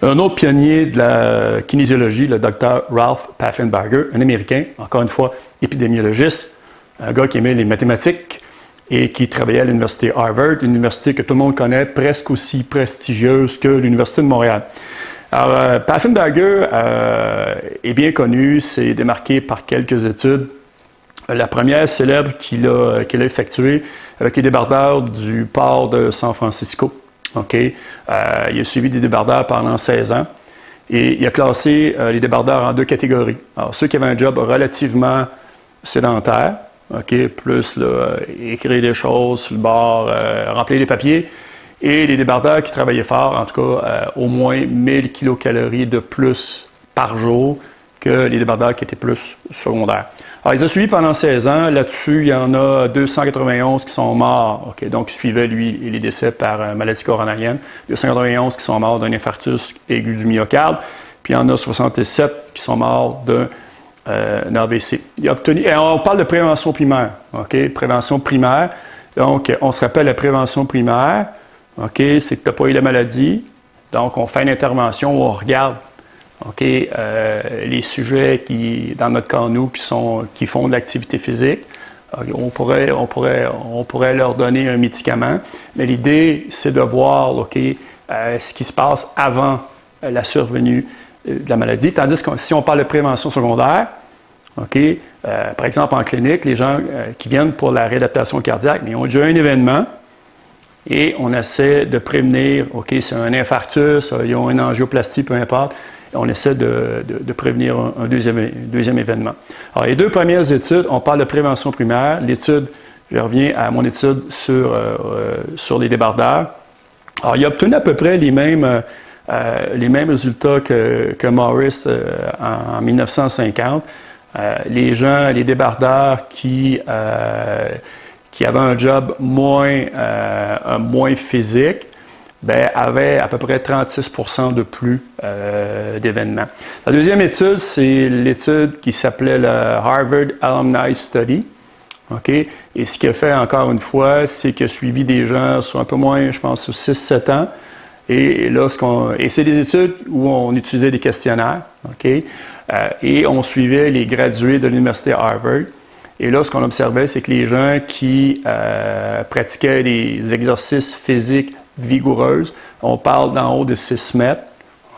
Un autre pionnier de la kinésiologie, le Dr. Ralph Pfaffenberger, un Américain, encore une fois épidémiologiste, un gars qui aimait les mathématiques et qui travaillait à l'université Harvard, une université que tout le monde connaît, presque aussi prestigieuse que l'Université de Montréal. Alors, Pfaffenberger est bien connu, s'est démarqué par quelques études. La première célèbre qu'il a effectuée avec les débardeurs du port de San Francisco. Okay? Il a suivi des débardeurs pendant 16 ans et il a classé les débardeurs en 2 catégories. Alors, ceux qui avaient un job relativement sédentaire, okay? Plus là, écrire des choses sur le bord, remplir les papiers, et les débardeurs qui travaillaient fort, en tout cas au moins 1000 kilocalories de plus par jour que les débardeurs qui étaient plus secondaires. Alors, ils ont suivi pendant 16 ans. Là-dessus, il y en a 291 qui sont morts. Okay, donc, ils suivaient, lui, les décès par maladie coronarienne. 291 qui sont morts d'un infarctus aigu du myocarde. Puis, il y en a 67 qui sont morts d'un AVC. Il a obtenu, et on parle de prévention primaire. Okay, prévention primaire. Donc, on se rappelle la prévention primaire. Okay, c'est que tu n'as pas eu la maladie. Donc, on fait une intervention où on regarde okay, les sujets qui, dans notre cas, nous, qui font de l'activité physique. On pourrait leur donner un médicament, mais l'idée, c'est de voir okay, ce qui se passe avant la survenue de la maladie. Tandis que si on parle de prévention secondaire, okay, par exemple en clinique, les gens qui viennent pour la réadaptation cardiaque, mais ils ont déjà un événement et on essaie de prévenir, okay, c'est un infarctus, ils ont une angioplastie, peu importe, on essaie de prévenir un deuxième événement. Alors, les 2 premières études, on parle de prévention primaire. L'étude, je reviens à mon étude sur les débardeurs. Alors, il a obtenu à peu près les mêmes résultats que Morris en 1950. Les débardeurs qui avaient un job moins physique, ben, avait à peu près 36 % de plus d'événements. La deuxième étude, c'est l'étude qui s'appelait le Harvard Alumni Study. Okay? Et ce qu'il a fait, encore une fois, c'est qu'il a suivi des gens sur un peu moins, je pense, sur 6-7 ans. Et là, c'est des études où on utilisait des questionnaires. Okay? Et on suivait les gradués de l'Université Harvard. Et là, ce qu'on observait, c'est que les gens qui pratiquaient des exercices physiques vigoureuses, on parle d'en haut de 6 mètres,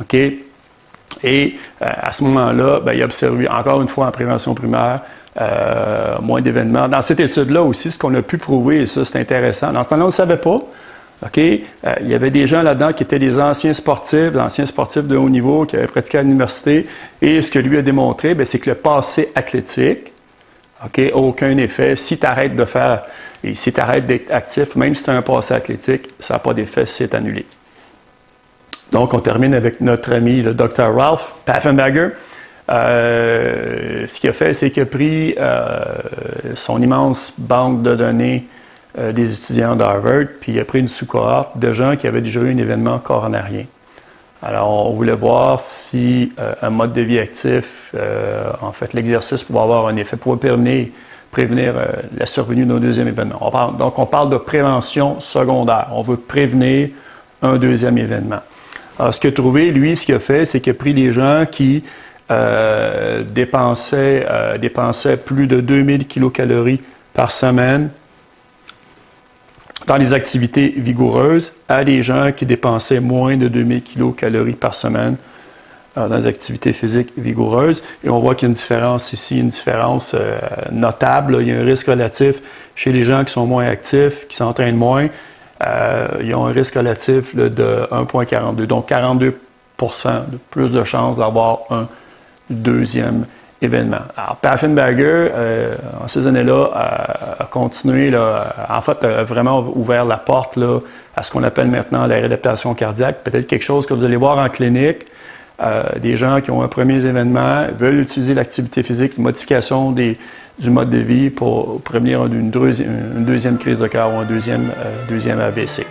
OK? Et à ce moment-là, ben, il a observé, encore une fois, en prévention primaire, moins d'événements. Dans cette étude-là aussi, ce qu'on a pu prouver, et ça, c'est intéressant, dans ce temps-là, on ne savait pas, OK? Il y avait des gens là-dedans qui étaient des anciens sportifs de haut niveau, qui avaient pratiqué à l'université, et ce que lui a démontré, c'est que le passé athlétique, OK, aucun effet. Si tu arrêtes d'être actif, même si tu as un passé athlétique, ça n'a pas d'effet, c'est annulé. Donc, on termine avec notre ami, le Dr. Ralph Pfaffenberger. Ce qu'il a fait, c'est qu'il a pris son immense banque de données des étudiants d'Harvard, puis il a pris une sous-cohorte de gens qui avaient déjà eu un événement coronarien. Alors, on voulait voir si un mode de vie actif, en fait, l'exercice pouvait avoir un effet, pouvait prévenir la survenue d'un deuxième événement. Donc, on parle de prévention secondaire. On veut prévenir un deuxième événement. Alors, ce qu'il a trouvé, lui, ce qu'il a fait, c'est qu'il a pris les gens qui dépensaient plus de 2000 kilocalories par semaine dans les activités vigoureuses à des gens qui dépensaient moins de 2000 kilocalories par semaine dans les activités physiques vigoureuses. Et on voit qu'il y a une différence ici, une différence notable. Il y a un risque relatif chez les gens qui sont moins actifs, qui s'entraînent moins. Ils ont un risque relatif là, de 1,42. Donc 42 % de plus de chances d'avoir un deuxième événement. Alors, Pfaffenberger, en ces années-là, a continué, en fait, a vraiment ouvert la porte là, à ce qu'on appelle maintenant la réadaptation cardiaque. Peut-être quelque chose que vous allez voir en clinique. Des gens qui ont un premier événement, veulent utiliser l'activité physique, une modification du mode de vie pour prévenir une deuxième crise de cœur ou un deuxième AVC.